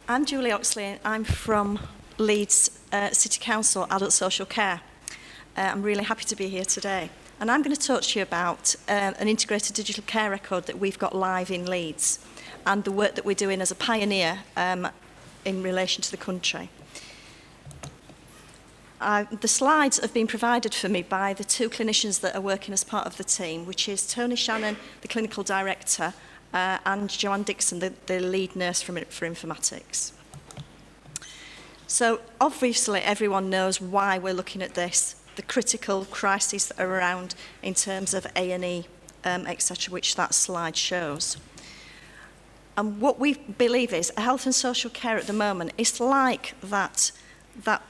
I'm Julie Oxley, and I'm from Leeds City Council Adult Social Care. I'm really happy to be here today. And I'm going to talk to you about an integrated digital care record that we've got live in Leeds and the work that we're doing as a pioneer in relation to the country. The slides have been provided for me by the two clinicians that are working as part of the team, which is Tony Shannon, the clinical director, and Joanne Dixon, the lead nurse for informatics. So obviously everyone knows why we're looking at this, the critical crises that are around in terms of A&E, etc., which that slide shows. And what we believe is health and social care at the moment is like that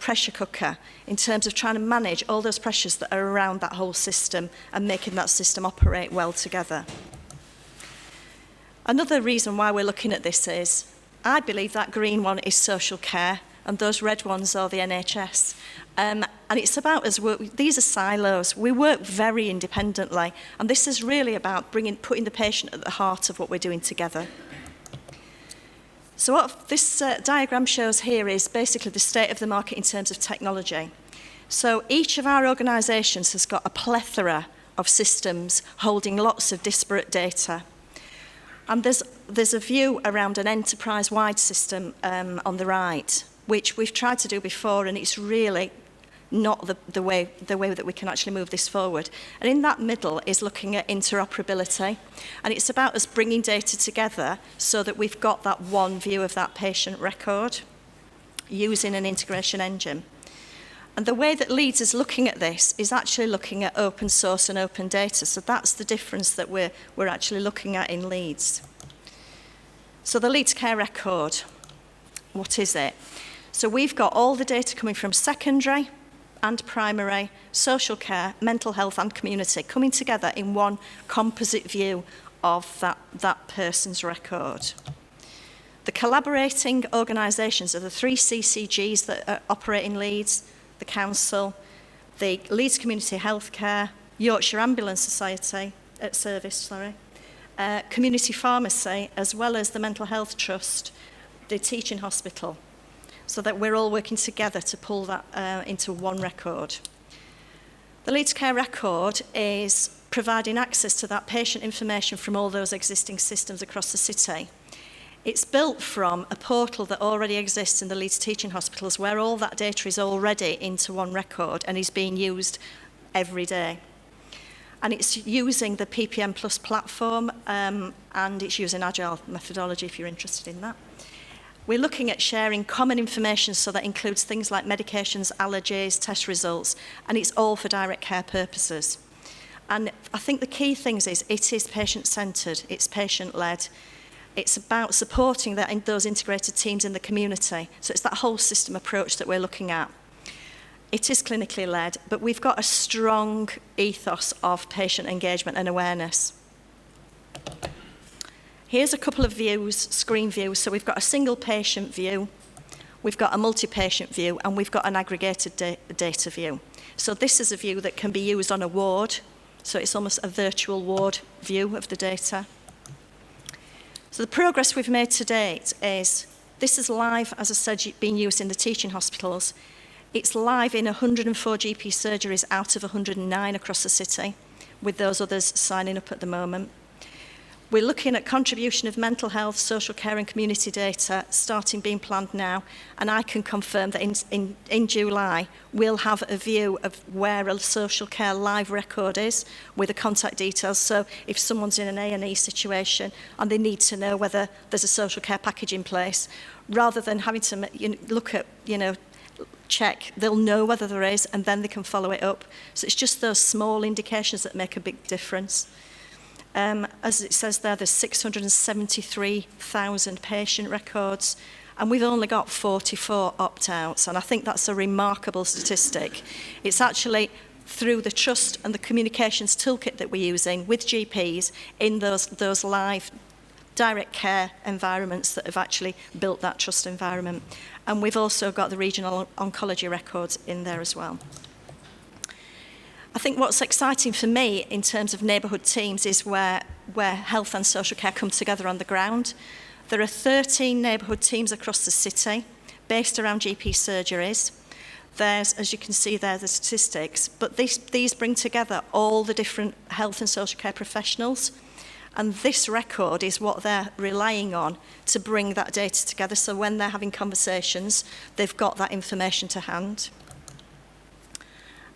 pressure cooker in terms of trying to manage all those pressures that are around that whole system and making that system operate well together. Another reason why we're looking at this is, I believe that green one is social care and those red ones are the NHS. And it's about us these are silos. We work very independently, and this is really about putting the patient at the heart of what we're doing together. So what this diagram shows here is basically the state of the market in terms of technology. So each of our organisations has got a plethora of systems holding lots of disparate data. And there's a view around an enterprise-wide system on the right, which we've tried to do before, and it's really not the way that we can actually move this forward. And in that middle is looking at interoperability, and it's about us bringing data together so that we've got that one view of that patient record using an integration engine. And the way that Leeds is looking at this is actually looking at open source and open data. So that's the difference that we're actually looking at in Leeds. So the Leeds Care Record, what is it? So we've got all the data coming from secondary and primary, social care, mental health and community coming together in one composite view of that person's record. The collaborating organisations are the 3 CCGs that operate in Leeds, the Council, the Leeds Community Healthcare, Yorkshire Ambulance Society, Community Pharmacy, as well as the Mental Health Trust, the Teaching Hospital, so that we're all working together to pull that into one record. The Leeds Care Record is providing access to that patient information from all those existing systems across the city. It's built from a portal that already exists in the Leeds Teaching Hospitals, where all that data is already into one record and is being used every day. And it's using the PPM Plus platform, and it's using agile methodology if you're interested in that. We're looking at sharing common information, so that includes things like medications, allergies, test results, and it's all for direct care purposes. And I think the key things is it is patient-centred, it's patient-led. It's about supporting those integrated teams in the community. So it's that whole system approach that we're looking at. It is clinically led, but we've got a strong ethos of patient engagement and awareness. Here's a couple of views, screen views. So we've got a single patient view, we've got a multi-patient view, and we've got an aggregated data view. So this is a view that can be used on a ward. So it's almost a virtual ward view of the data. So the progress we've made to date is, this is live, as I said, being used in the teaching hospitals. It's live in 104 GP surgeries out of 109 across the city, with those others signing up at the moment. We're looking at contribution of mental health, social care and community data starting being planned now, and I can confirm that in July we'll have a view of where a social care live record is with the contact details. So if someone's in an A&E situation and they need to know whether there's a social care package in place, rather than having to look at, check, they'll know whether there is, and then they can follow it up. So it's just those small indications that make a big difference. As it says there, there's 673,000 patient records, and we've only got 44 opt-outs, and I think that's a remarkable statistic. It's actually through the trust and the communications toolkit that we're using with GPs in those live direct care environments that have actually built that trust environment. And we've also got the regional oncology records in there as well. I think what's exciting for me in terms of neighbourhood teams is where health and social care come together on the ground. There are 13 neighbourhood teams across the city based around GP surgeries. There's, as you can see there, the statistics, but these bring together all the different health and social care professionals, and this record is what they're relying on to bring that data together, so when they're having conversations, they've got that information to hand.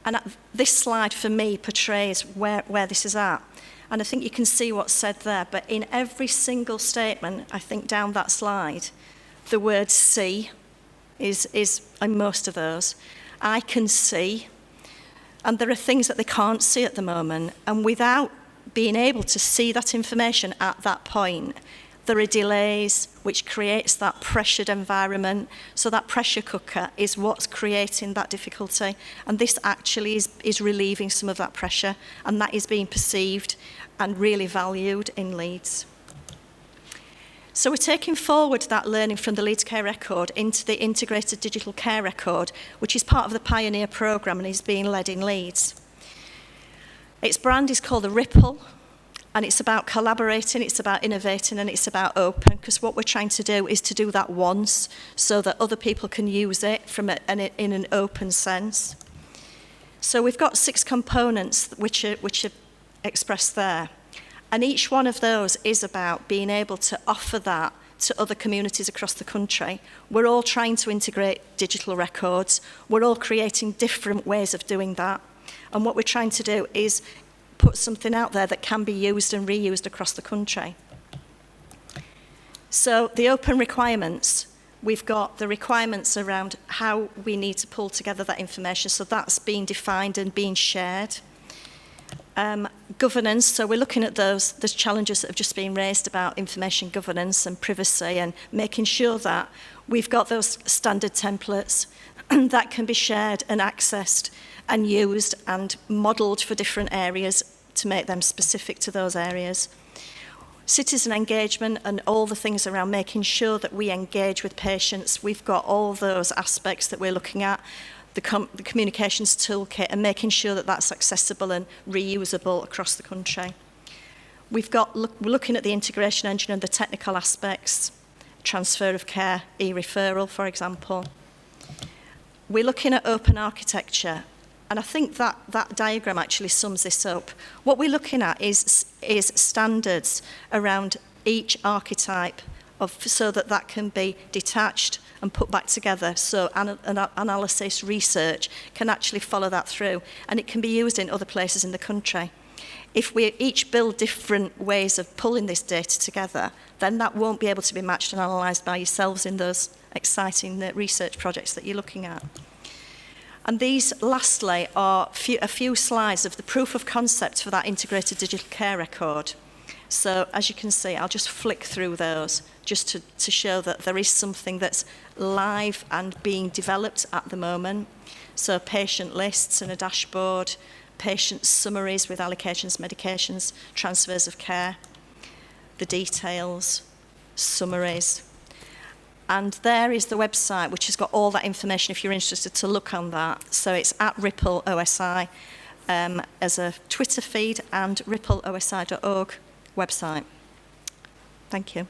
And this slide, for me, portrays where this is at. And I think you can see what's said there, but in every single statement, I think down that slide, the word see is in most of those. I can see, and there are things that they can't see at the moment, and without being able to see that information at that point, there are delays, which creates that pressured environment. So that pressure cooker is what's creating that difficulty, and this actually is relieving some of that pressure, and that is being perceived and really valued in Leeds. So we're taking forward that learning from the Leeds Care Record into the Integrated Digital Care Record, which is part of the Pioneer programme and is being led in Leeds. Its brand is called the Ripple, and it's about collaborating, it's about innovating, and it's about open, because what we're trying to do is to do that once so that other people can use it in an open sense. So we've got 6 components which are expressed there. And each one of those is about being able to offer that to other communities across the country. We're all trying to integrate digital records. We're all creating different ways of doing that. And what we're trying to do is put something out there that can be used and reused across the country. So the open requirements, we've got the requirements around how we need to pull together that information. So that's being defined and being shared. Governance, so we're looking at those challenges that have just been raised about information governance and privacy, and making sure that we've got those standard templates that can be shared and accessed and used and modelled for different areas to make them specific to those areas. Citizen engagement and all the things around making sure that we engage with patients, we've got all those aspects that we're looking at. The communications toolkit, and making sure that that's accessible and reusable across the country. We're looking at the integration engine and the technical aspects, transfer of care, e-referral, for example. We're looking at open architecture, and I think that diagram actually sums this up. What we're looking at is standards around each archetype so that can be detached and put back together, so analysis, research can actually follow that through, and it can be used in other places in the country. If we each build different ways of pulling this data together, then that won't be able to be matched and analysed by yourselves in those exciting research projects that you're looking at. And these, lastly, are a few slides of the proof of concept for that integrated digital care record. So, as you can see, I'll just flick through those just to show that there is something that's live and being developed at the moment. So, patient lists and a dashboard, patient summaries with allocations, medications, transfers of care, the details, summaries. And there is the website, which has got all that information if you're interested to look on that. So it's at Ripple OSI as a Twitter feed and rippleosi.org website. Thank you.